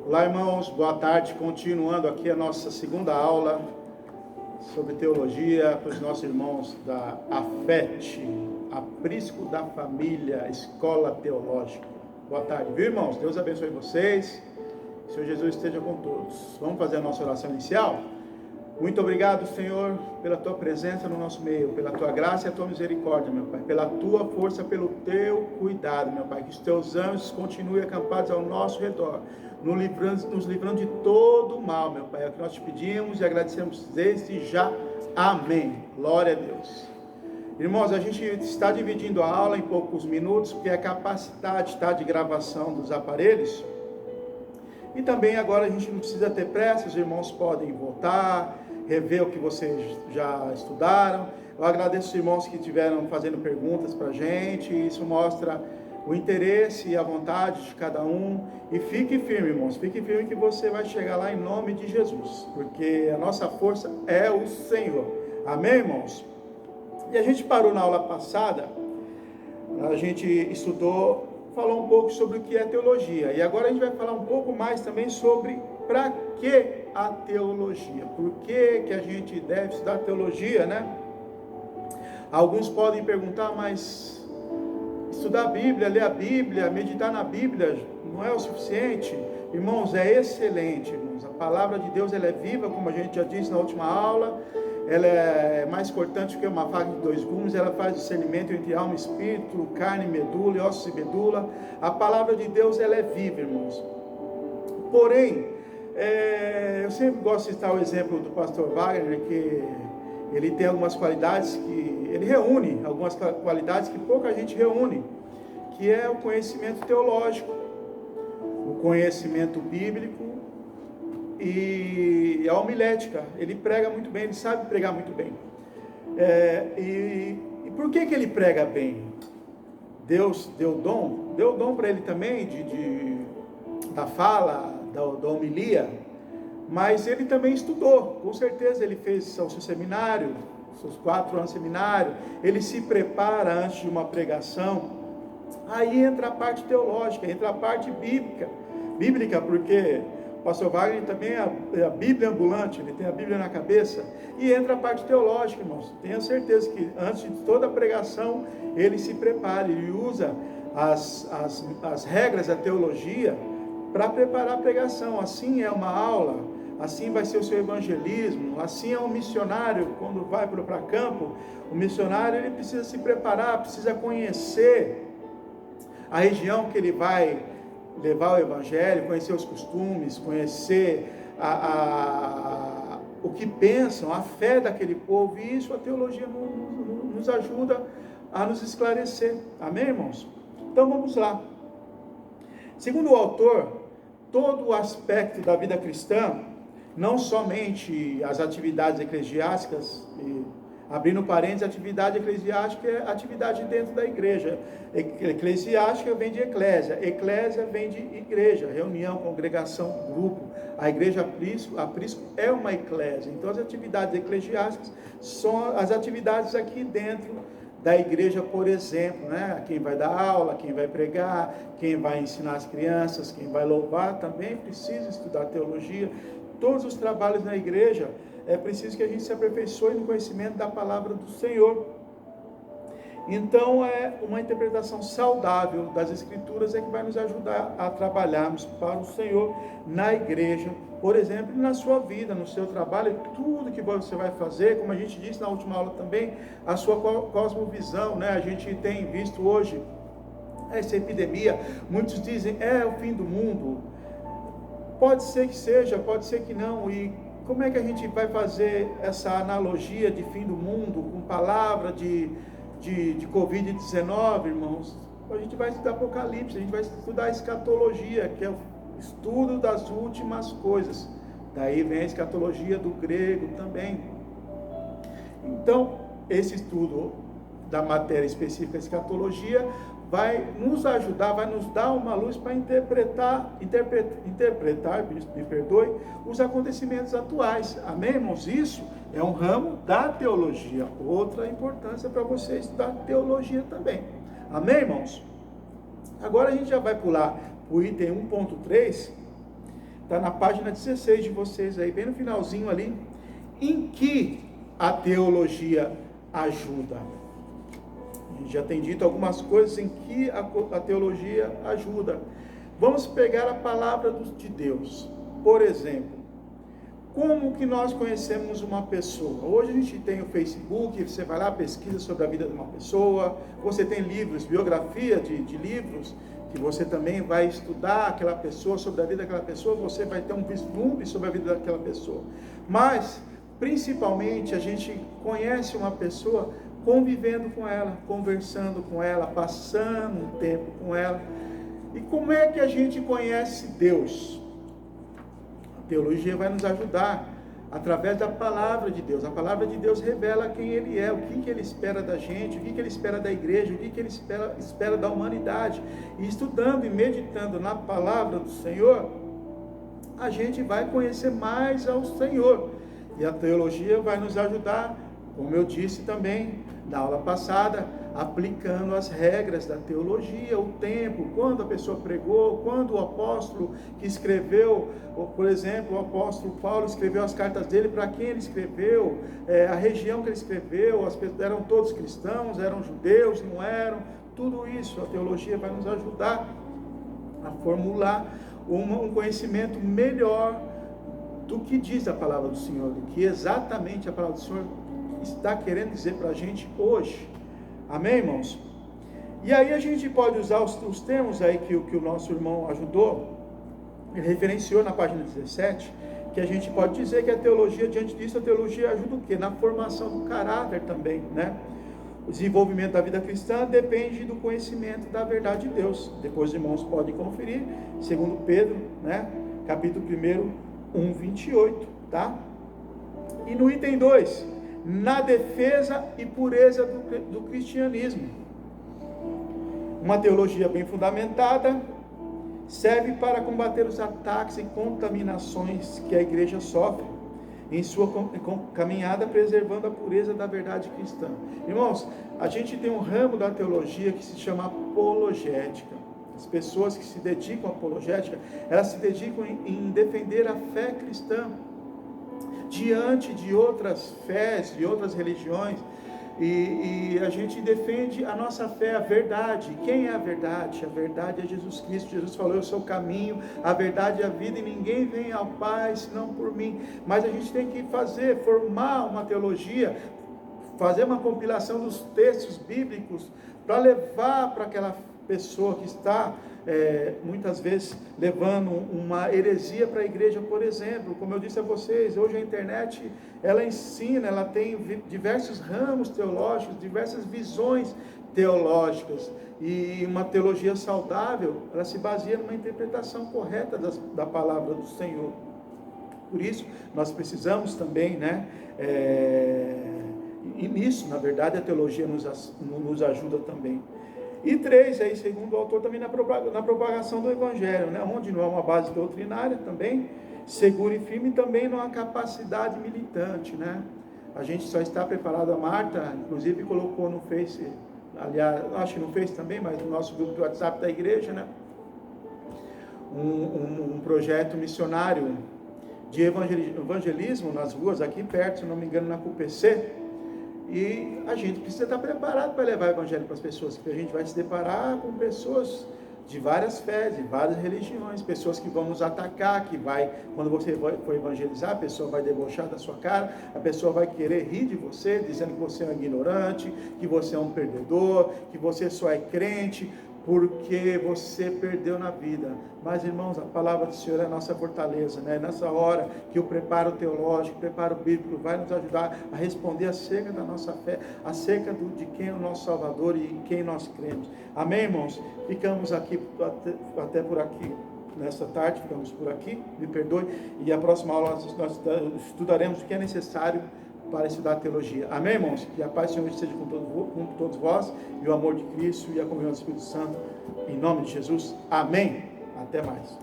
Olá, irmãos, boa tarde. Continuando aqui a nossa segunda aula sobre teologia para os nossos irmãos da AFET, Aprisco da Família, Escola Teológica. Boa tarde, viu, irmãos? Deus abençoe vocês. O Senhor Jesus esteja com todos. Vamos fazer a nossa oração inicial? Muito obrigado, Senhor, pela Tua presença no nosso meio, pela Tua graça e a Tua misericórdia, meu Pai, pela Tua força, pelo Teu cuidado, meu Pai, que os Teus anjos continuem acampados ao nosso redor, nos livrando de todo o mal, meu Pai. É o que nós te pedimos e agradecemos desde já. Amém. Glória a Deus. Irmãos, a gente está dividindo a aula em poucos minutos, porque a capacidade de gravação dos aparelhos. E também agora a gente não precisa ter pressa, os irmãos podem voltar, rever o que vocês já estudaram. Eu agradeço os irmãos que estiveram fazendo perguntas para a gente, isso mostra o interesse e a vontade de cada um. E fique firme, irmãos, fique firme que você vai chegar lá em nome de Jesus, porque a nossa força é o Senhor. Amém, irmãos? E a gente parou na aula passada, a gente estudou, falou um pouco sobre o que é teologia. E agora a gente vai falar um pouco mais também sobre para que a teologia. Por que a gente deve estudar teologia, né? Alguns podem perguntar, mas estudar a Bíblia, ler a Bíblia, meditar na Bíblia não é o suficiente? Irmãos, é excelente, irmãos. A palavra de Deus, ela é viva, como a gente já disse na última aula. Ela é mais cortante que uma faca de dois gumes, ela faz discernimento entre alma e espírito, carne e medula, ossos e medula. A palavra de Deus, ela é viva, irmãos. Porém, eu sempre gosto de citar o exemplo do pastor Wagner, que ele tem algumas qualidades que ele reúne, algumas qualidades que pouca gente reúne, que é o conhecimento teológico, o conhecimento bíblico, e a homilética. Ele prega muito bem, ele sabe pregar muito bem. E por que ele prega bem? Deus deu dom para ele também da fala, da homilia, mas ele também estudou, com certeza ele fez o seu seminário, seus 4 anos de seminário, ele se prepara antes de uma pregação. Aí entra a parte teológica, entra a parte bíblica, porque o pastor Wagner também é a Bíblia ambulante, ele tem a Bíblia na cabeça, e entra a parte teológica, irmãos. Tenha certeza que antes de toda a pregação, ele se prepara, ele usa as regras da teologia para preparar a pregação. Assim é uma aula, assim vai ser o seu evangelismo, assim é um missionário, quando vai para campo, o missionário ele precisa se preparar, precisa conhecer a região que ele vai levar o evangelho, conhecer os costumes, conhecer o que pensam, a fé daquele povo, e isso a teologia nos ajuda a nos esclarecer. Amém, irmãos? Então vamos lá. Segundo o autor, todo o aspecto da vida cristã, não somente as atividades eclesiásticas, abrindo parênteses, atividade eclesiástica é atividade dentro da igreja. Eclesiástica vem de eclésia, eclésia vem de igreja, reunião, congregação, grupo. A igreja aprisco é uma eclésia. Então as atividades eclesiásticas são as atividades aqui dentro da igreja, por exemplo, né? Quem vai dar aula, quem vai pregar, quem vai ensinar as crianças, quem vai louvar, também precisa estudar teologia. Todos os trabalhos na igreja, é preciso que a gente se aperfeiçoe no conhecimento da palavra do Senhor. Então, é uma interpretação saudável das Escrituras é que vai nos ajudar a trabalharmos para o Senhor na igreja, por exemplo, na sua vida, no seu trabalho, tudo que você vai fazer, como a gente disse na última aula também, a sua cosmovisão, né? A gente tem visto hoje essa epidemia, muitos dizem, é o fim do mundo. Pode ser que seja, pode ser que não, e como é que a gente vai fazer essa analogia de fim do mundo com palavra de Covid-19, irmãos? A gente vai estudar Apocalipse, a gente vai estudar escatologia, que é o estudo das últimas coisas. Daí vem a escatologia do grego também. Então, esse estudo da matéria específica escatologia vai nos ajudar, vai nos dar uma luz para interpretar, me perdoe, os acontecimentos atuais. Amém, irmãos? Isso é um ramo da teologia. Outra importância para você estudar teologia também. Amém, irmãos? Agora a gente já vai pular o item 1.3, está na página 16 de vocês aí, bem no finalzinho ali, em que a teologia ajuda. A gente já tem dito algumas coisas em que a teologia ajuda. Vamos pegar a palavra de Deus. Por exemplo, como que nós conhecemos uma pessoa? Hoje a gente tem o Facebook, você vai lá, pesquisa sobre a vida de uma pessoa, você tem livros, biografia de livros, que você também vai estudar aquela pessoa, sobre a vida daquela pessoa, você vai ter um vislumbre sobre a vida daquela pessoa. Mas, principalmente, a gente conhece uma pessoa convivendo com ela, conversando com ela, passando um tempo com ela. E como é que a gente conhece Deus? A teologia vai nos ajudar através da palavra de Deus. A palavra de Deus revela quem Ele é, o que Ele espera da gente, o que Ele espera da igreja, o que Ele espera da humanidade. E estudando e meditando na palavra do Senhor, a gente vai conhecer mais ao Senhor. E a teologia vai nos ajudar, como eu disse também na aula passada, aplicando as regras da teologia, o tempo, quando a pessoa pregou, quando o apóstolo que escreveu, por exemplo, o apóstolo Paulo escreveu as cartas dele, para quem ele escreveu, a região que ele escreveu, eram todos cristãos, eram judeus, não eram, tudo isso, a teologia vai nos ajudar a formular um conhecimento melhor do que diz a palavra do Senhor, do que exatamente a palavra do Senhor está querendo dizer para a gente hoje. Amém, irmãos? E aí a gente pode usar os termos aí que o nosso irmão ajudou, ele referenciou na página 17, que a gente pode dizer que a teologia, diante disso, a teologia ajuda o quê? Na formação do caráter também, né? O desenvolvimento da vida cristã depende do conhecimento da verdade de Deus. Depois os irmãos podem conferir, segundo Pedro, né? Capítulo 1, 1:28, tá? E no item 2, na defesa e pureza do cristianismo. Uma teologia bem fundamentada serve para combater os ataques e contaminações que a igreja sofre em sua caminhada, preservando a pureza da verdade cristã. Irmãos, a gente tem um ramo da teologia que se chama apologética. As pessoas que se dedicam à apologética, elas se dedicam em defender a fé cristã diante de outras fés, de outras religiões, e a gente defende a nossa fé, a verdade. Quem é a verdade? A verdade é Jesus Cristo. Jesus falou: eu sou o caminho, a verdade e a vida, e ninguém vem ao Pai senão por mim. Mas a gente tem que formar uma teologia, fazer uma compilação dos textos bíblicos, para levar para aquela pessoa que está muitas vezes levando uma heresia para a igreja. Por exemplo, como eu disse a vocês, hoje a internet, ela ensina, ela tem diversos ramos teológicos, diversas visões teológicas, e uma teologia saudável, ela se baseia numa interpretação correta da palavra do Senhor. Por isso, nós precisamos também, e nisso, na verdade, a teologia nos ajuda também. E 3, aí, segundo o autor, também na propagação do Evangelho, onde não há uma base doutrinária também, segura e firme, também não há capacidade militante, A gente só está preparado, a Marta, inclusive, colocou no Face, aliás, acho que no Face também, mas no nosso grupo do WhatsApp da igreja, um projeto missionário de evangelismo nas ruas, aqui perto, se não me engano, na CUPC. E a gente precisa estar preparado para levar o evangelho para as pessoas, porque a gente vai se deparar com pessoas de várias fés, de várias religiões, pessoas que vão nos atacar, quando você for evangelizar, a pessoa vai debochar da sua cara, a pessoa vai querer rir de você, dizendo que você é um ignorante, que você é um perdedor, que você só é crente porque você perdeu na vida. Mas, irmãos, a palavra do Senhor é a nossa fortaleza, Nessa hora que o preparo teológico, o preparo bíblico vai nos ajudar a responder acerca da nossa fé, acerca de quem é o nosso Salvador e em quem nós cremos. Amém, irmãos? Ficamos aqui até por aqui. Nesta tarde, ficamos por aqui, me perdoe, e a próxima aula nós estudaremos o que é necessário para estudar teologia. Amém, irmãos? Que a paz do Senhor esteja com todos vós, e o amor de Cristo e a comunhão do Espírito Santo, em nome de Jesus. Amém. Até mais.